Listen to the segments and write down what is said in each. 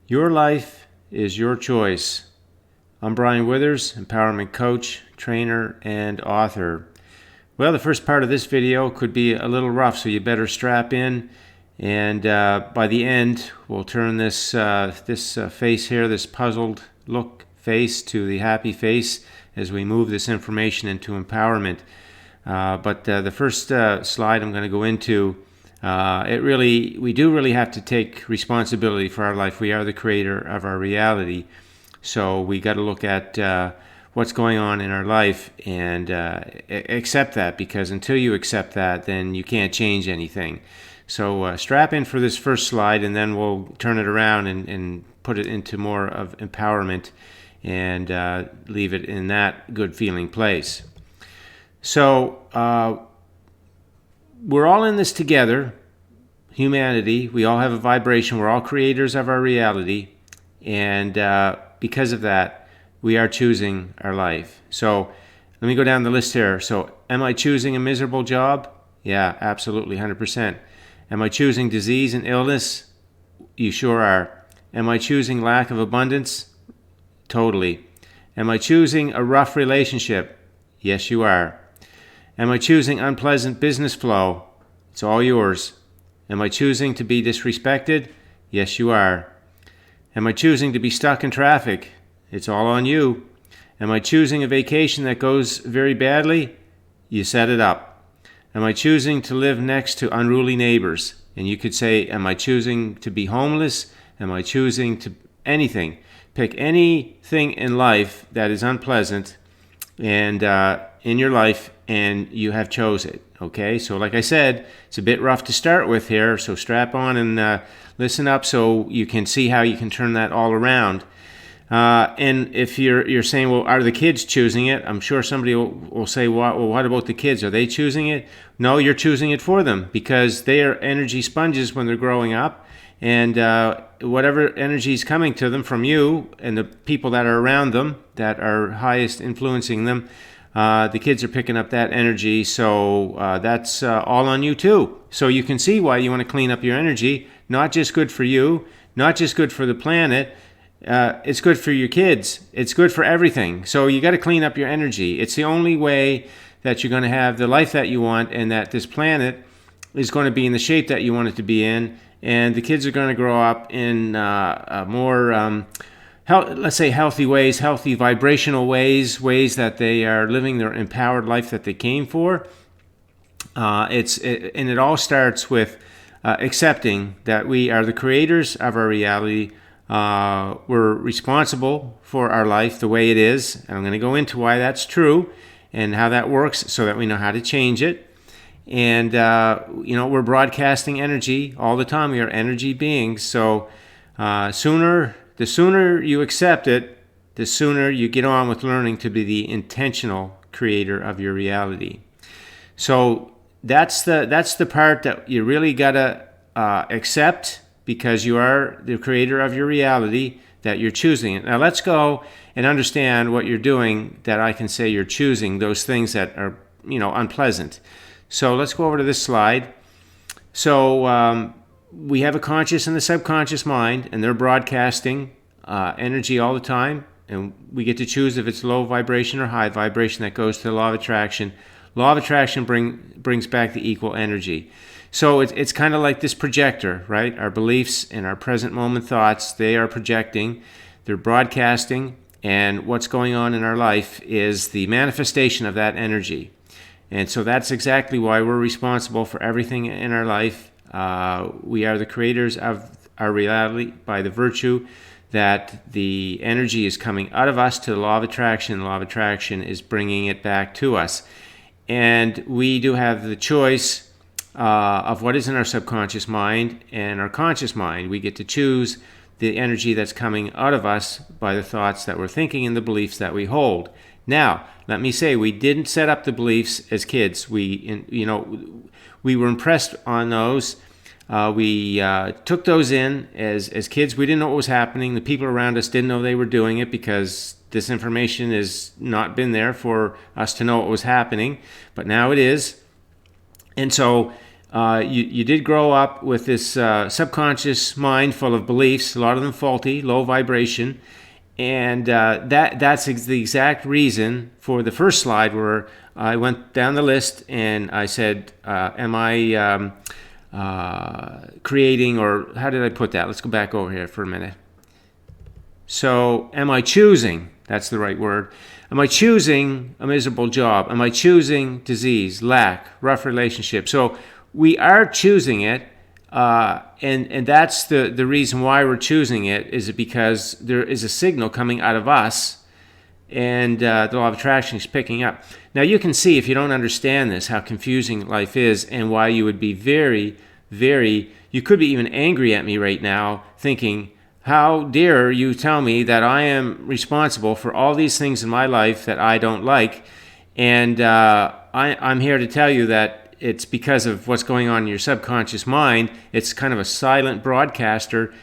Your life is your choice. I'm Brian Withers, empowerment coach, trainer, and author. Well, the first part of this video could be a little rough, so you better strap in. And by the end, we'll turn this face here, this puzzled look face, to the happy face as we move this information into empowerment. But the first slide I'm going to go into, we do really have to take responsibility for our life. We are the creator of our reality. So we got to look at what's going on in our life and accept that, because until you accept that, then you can't change anything. So strap in for this first slide, and then we'll turn it around and put it into more of empowerment and leave it in that good feeling place. So we're all in this together, humanity. We all have a vibration. We're all creators of our reality. And because of that, we are choosing our life. So let me go down the list here. So am I choosing a miserable job? Yeah, absolutely, 100%. Am I choosing disease and illness? You sure are. Am I choosing lack of abundance? Totally. Am I choosing a rough relationship? Yes, you are. Am I choosing unpleasant business flow? It's all yours. Am I choosing to be disrespected? Yes, you are. Am I choosing to be stuck in traffic? It's all on you. Am I choosing a vacation that goes very badly? You set it up. Am I choosing to live next to unruly neighbors? And you could say, am I choosing to be homeless? Am I choosing to anything? Pick anything in life that is unpleasant and in your life, and you have chose it. Okay, so like I said, it's a bit rough to start with here, so strap on and listen up so you can see how you can turn that all around. And if you're saying, well, are the kids choosing it? I'm sure somebody will say, well, what about the kids? Are they choosing it? No, you're choosing it for them, because they are energy sponges when they're growing up. And whatever energy is coming to them from you and the people that are around them that are highest influencing them, the kids are picking up that energy. So that's all on you too. So you can see why you want to clean up your energy. Not just good for you, not just good for the planet. It's good for your kids. It's good for everything. So you got to clean up your energy. It's the only way that you're going to have the life that you want, and that this planet is going to be in the shape that you want it to be in. And the kids are going to grow up in more, let's say, healthy ways, healthy vibrational ways that they are living their empowered life that they came for. And it all starts with accepting that we are the creators of our reality. We're responsible for our life the way it is. And I'm going to go into why that's true and how that works so that we know how to change it. And, we're broadcasting energy all the time. We are energy beings. So the sooner you accept it, the sooner you get on with learning to be the intentional creator of your reality. So that's the part that you really got to accept, because you are the creator of your reality, that you're choosing it. Now let's go and understand what you're doing, that I can say you're choosing those things that are, unpleasant. So let's go over to this slide. So we have a conscious and a subconscious mind, and they're broadcasting energy all the time. And we get to choose if it's low vibration or high vibration. That goes to the law of attraction. Law of attraction brings back the equal energy. So it's kind of like this projector, right? Our beliefs and our present moment thoughts, they are projecting, they're broadcasting, and what's going on in our life is the manifestation of that energy. And so that's exactly why we're responsible for everything in our life. We are the creators of our reality by the virtue that the energy is coming out of us to the law of attraction. The law of attraction is bringing it back to us. And we do have the choice of what is in our subconscious mind and our conscious mind. We get to choose the energy that's coming out of us by the thoughts that we're thinking and the beliefs that we hold. Now, let me say, we didn't set up the beliefs as kids. We were impressed on those. We took those in as kids. We didn't know what was happening. The people around us didn't know they were doing it, because this information has not been there for us to know what was happening. But now it is. And so you did grow up with this subconscious mind full of beliefs, a lot of them faulty, low vibration. And that's the exact reason for the first slide where I went down the list and I said, am I creating, or how did I put that? Let's go back over here for a minute. So am I choosing? That's the right word. Am I choosing a miserable job? Am I choosing disease, lack, rough relationship? So we are choosing it. And that's the reason why we're choosing it, is because there is a signal coming out of us, and the law of attraction is picking up. Now you can see, if you don't understand this, how confusing life is, and why you would be very, very, you could be even angry at me right now, thinking, how dare you tell me that I am responsible for all these things in my life that I don't like. And I'm here to tell you that it's because of what's going on in your subconscious mind. It's kind of a silent broadcaster,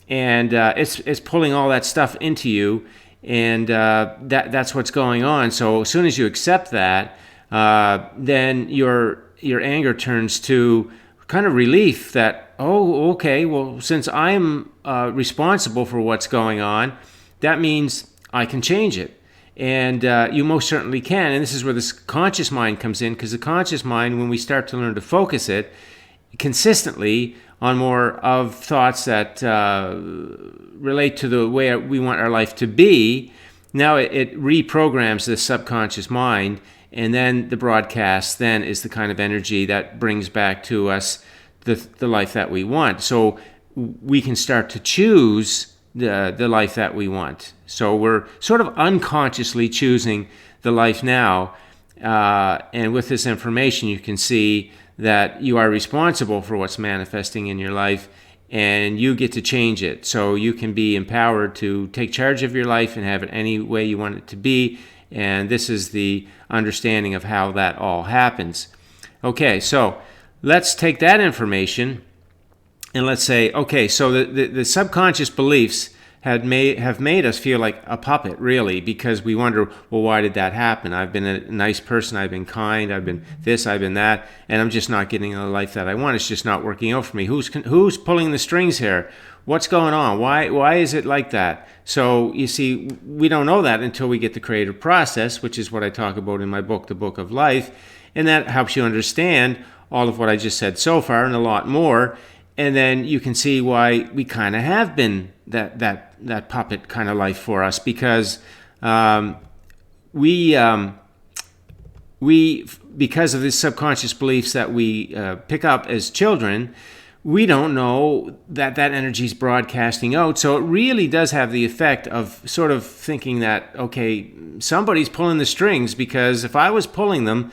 and it's pulling all that stuff into you, and that's what's going on. So as soon as you accept that, then your anger turns to kind of relief that, oh, okay, well, since I'm responsible for what's going on, that means I can change it. And you most certainly can. And this is where this conscious mind comes in, because the conscious mind, when we start to learn to focus it consistently on more of thoughts that relate to the way we want our life to be, now it reprograms the subconscious mind, and then the broadcast then is the kind of energy that brings back to us the life that we want. So we can start to choose the life that we want. So we're sort of unconsciously choosing the life now. And with this information, you can see that you are responsible for what's manifesting in your life, and you get to change it. So you can be empowered to take charge of your life and have it any way you want it to be. And this is the understanding of how that all happens. Okay, so let's take that information and let's say, okay, so the subconscious beliefs have made us feel like a puppet, really, because we wonder, well, why did that happen? I've been a nice person, I've been kind, I've been this, I've been that, and I'm just not getting the life that I want. It's just not working out for me. Who's pulling the strings here? What's going on? Why is it like that? So you see, we don't know that until we get the creative process, which is what I talk about in my book, The Book of Life, and that helps you understand all of what I just said so far and a lot more. And then you can see why we kind of have been that puppet kind of life for us, because we because of the subconscious beliefs that we pick up as children, we don't know that energy is broadcasting out. So it really does have the effect of sort of thinking that, okay, somebody's pulling the strings, because if I was pulling them,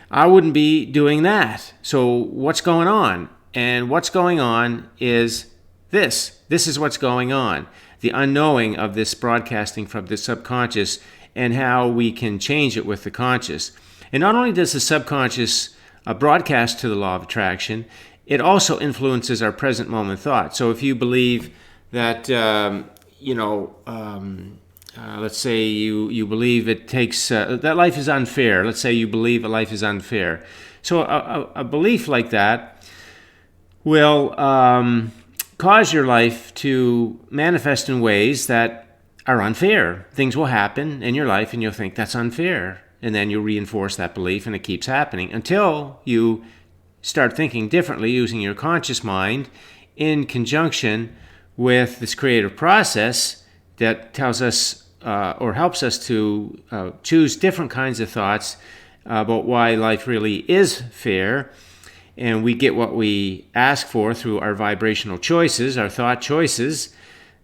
I wouldn't be doing that. So what's going on? And what's going on is this. This is what's going on. The unknowing of this broadcasting from the subconscious, and how we can change it with the conscious. And not only does the subconscious broadcast to the law of attraction, it also influences our present moment thought. So if you believe that, let's say you believe it takes, that life is unfair. Let's say you believe that life is unfair. So a belief like that will cause your life to manifest in ways that are unfair. Things will happen in your life and you'll think that's unfair. And then you'll reinforce that belief, and it keeps happening until you start thinking differently using your conscious mind in conjunction with this creative process that tells us or helps us to choose different kinds of thoughts about why life really is fair. And we get what we ask for through our vibrational choices, our thought choices,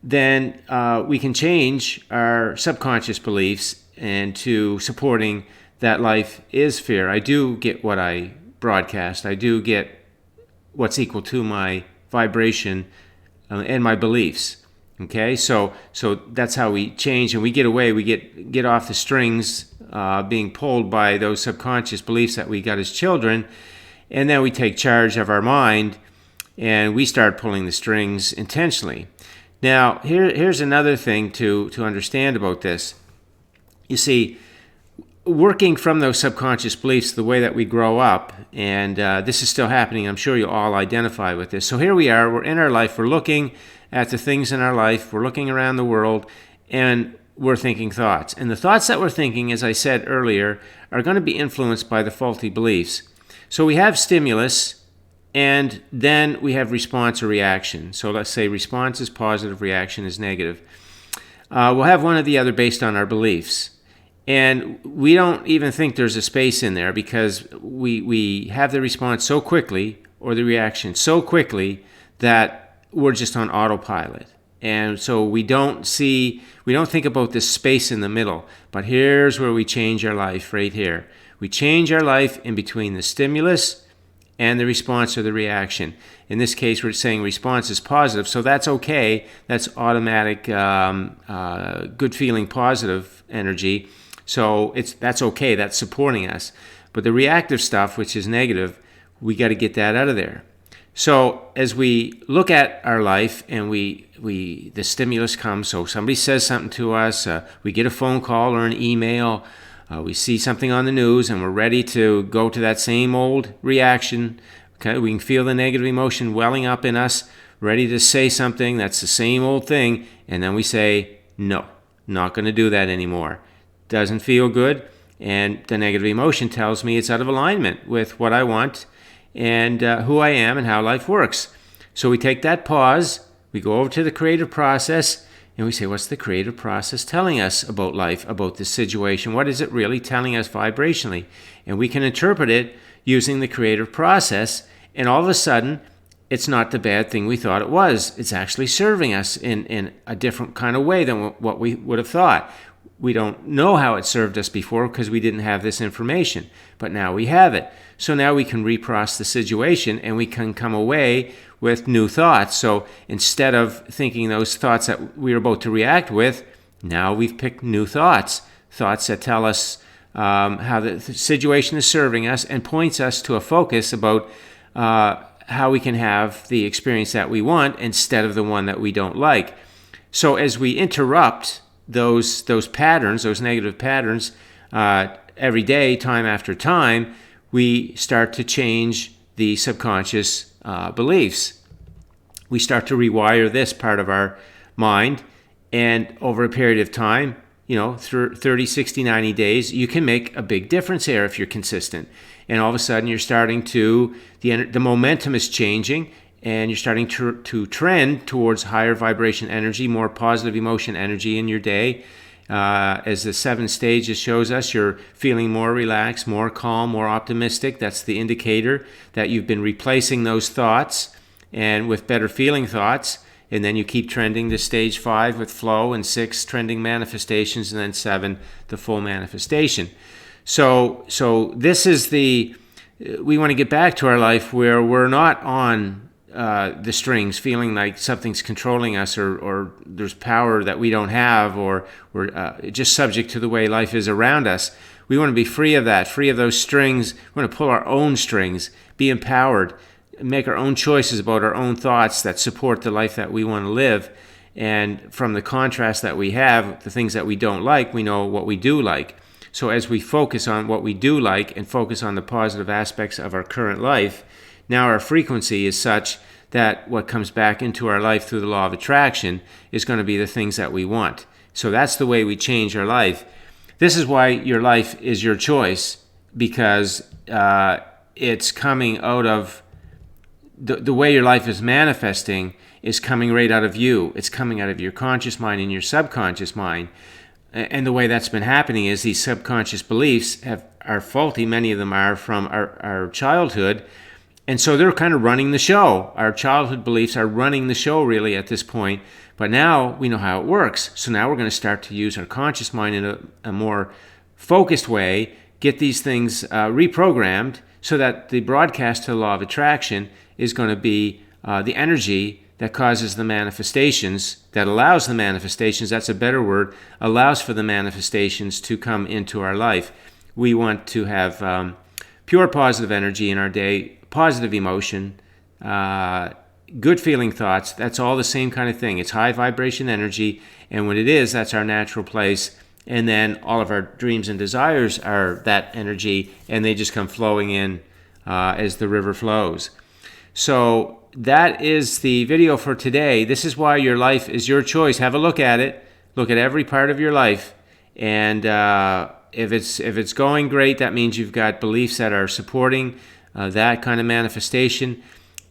then we can change our subconscious beliefs into supporting that life is fair. I do get what I broadcast. I do get what's equal to my vibration and my beliefs. Okay, so that's how we change, and we get away. We get off the strings being pulled by those subconscious beliefs that we got as children. And then we take charge of our mind, and we start pulling the strings intentionally. Now, here's another thing to understand about this. You see, working from those subconscious beliefs, the way that we grow up, and this is still happening. I'm sure you all identify with this. So here we are, we're in our life, we're looking at the things in our life, we're looking around the world, and we're thinking thoughts. And the thoughts that we're thinking, as I said earlier, are going to be influenced by the faulty beliefs. So we have stimulus, and then we have response or reaction. So let's say response is positive, reaction is negative. We'll have one or the other based on our beliefs. And we don't even think there's a space in there because we have the response so quickly or the reaction so quickly that we're just on autopilot. And so we don't think about this space in the middle. But here's where we change our life, right here. We change our life in between the stimulus and the response or the reaction. In this case, we're saying response is positive, so that's okay. That's automatic, good feeling, positive energy. So that's okay. That's supporting us. But the reactive stuff, which is negative, we got to get that out of there. So as we look at our life and the stimulus comes, so somebody says something to us, we get a phone call or an email, we see something on the news, and we're ready to go to that same old reaction. Okay, we can feel the negative emotion welling up in us, ready to say something that's the same old thing, and then we say, no, not going to do that anymore. Doesn't feel good, and the negative emotion tells me it's out of alignment with what I want and who I am and how life works. So we take that pause, we go over to the creative process, and we say, what's the creative process telling us about life, about this situation? What is it really telling us vibrationally? And we can interpret it using the creative process, and all of a sudden, it's not the bad thing we thought it was. It's actually serving us in a different kind of way than what we would have thought. We don't know how it served us before because we didn't have this information, but now we have it. So now we can reprocess the situation and we can come away with new thoughts. So instead of thinking those thoughts that we're about to react with, now we've picked new thoughts that tell us how the situation is serving us and points us to a focus about how we can have the experience that we want instead of the one that we don't like. So as we interrupt those patterns, those negative patterns, every day, time after time, we start to change the subconscious beliefs. We start to rewire this part of our mind, and over a period of time, through 30, 60, 90 days, you can make a big difference here if you're consistent. And all of a sudden, you're starting to, the momentum is changing, and you're starting to trend towards higher vibration energy, more positive emotion energy in your day. As the 7 stages shows us, you're feeling more relaxed, more calm, more optimistic. That's the indicator that you've been replacing those thoughts and with better feeling thoughts. And then you keep trending to stage 5 with flow, and 6 trending manifestations, and then 7 the full manifestation. So this is we want to get back to our life where we're not on the strings, feeling like something's controlling us, or there's power that we don't have, or we're just subject to the way life is around us. We want to be free of that, free of those strings. We want to pull our own strings, be empowered, make our own choices about our own thoughts that support the life that we want to live. And from the contrast that we have, the things that we don't like, we know what we do like. So as we focus on what we do like and focus on the positive aspects of our current life, now our frequency is such that what comes back into our life through the law of attraction is going to be the things that we want. So that's the way we change our life. This is why your life is your choice, because it's coming out of the way your life is manifesting is coming right out of you. It's coming out of your conscious mind and your subconscious mind. And the way that's been happening is these subconscious beliefs are faulty. Many of them are from our childhood. And so they're kind of running the show. Our childhood beliefs are running the show really at this point. But now we know how it works. So now we're going to start to use our conscious mind in a more focused way, get these things reprogrammed so that the broadcast to the law of attraction is going to be the energy that causes the manifestations, that allows the manifestations, that's a better word, allows for the manifestations to come into our life. We want to have pure positive energy in our day, positive emotion, good feeling thoughts. That's all the same kind of thing. It's high vibration energy, and when it is, that's our natural place, And then all of our dreams and desires are that energy, and they just come flowing in as the river flows. So that is the video for today. This is why your life is your choice. Have a look at it. Look at every part of your life. And if it's going great, that means you've got beliefs that are supporting that kind of manifestation.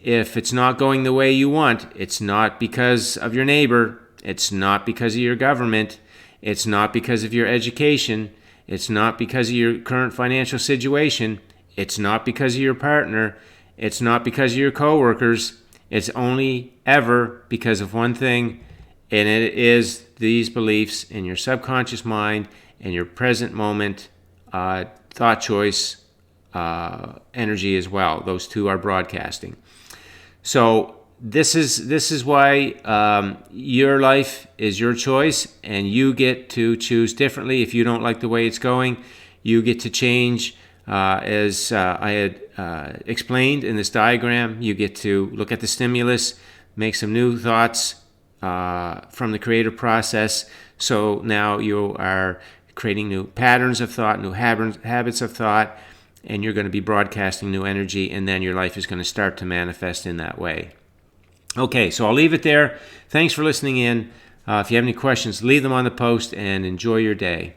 If it's not going the way you want, it's not because of your neighbor. It's not because of your government. It's not because of your education. It's not because of your current financial situation. It's not because of your partner. It's not because of your coworkers. It's only ever because of one thing, and it is these beliefs in your subconscious mind and your present moment thought choice energy as well. Those two are broadcasting. So this is why your life is your choice, and you get to choose differently. If you don't like the way it's going, you get to change. As I had explained in this diagram, you get to look at the stimulus, make some new thoughts from the creative process. So now you are creating new patterns of thought, new habits of thought, and you're going to be broadcasting new energy, and then your life is going to start to manifest in that way. Okay, so I'll leave it there. Thanks for listening in. If you have any questions, leave them on the post, and enjoy your day.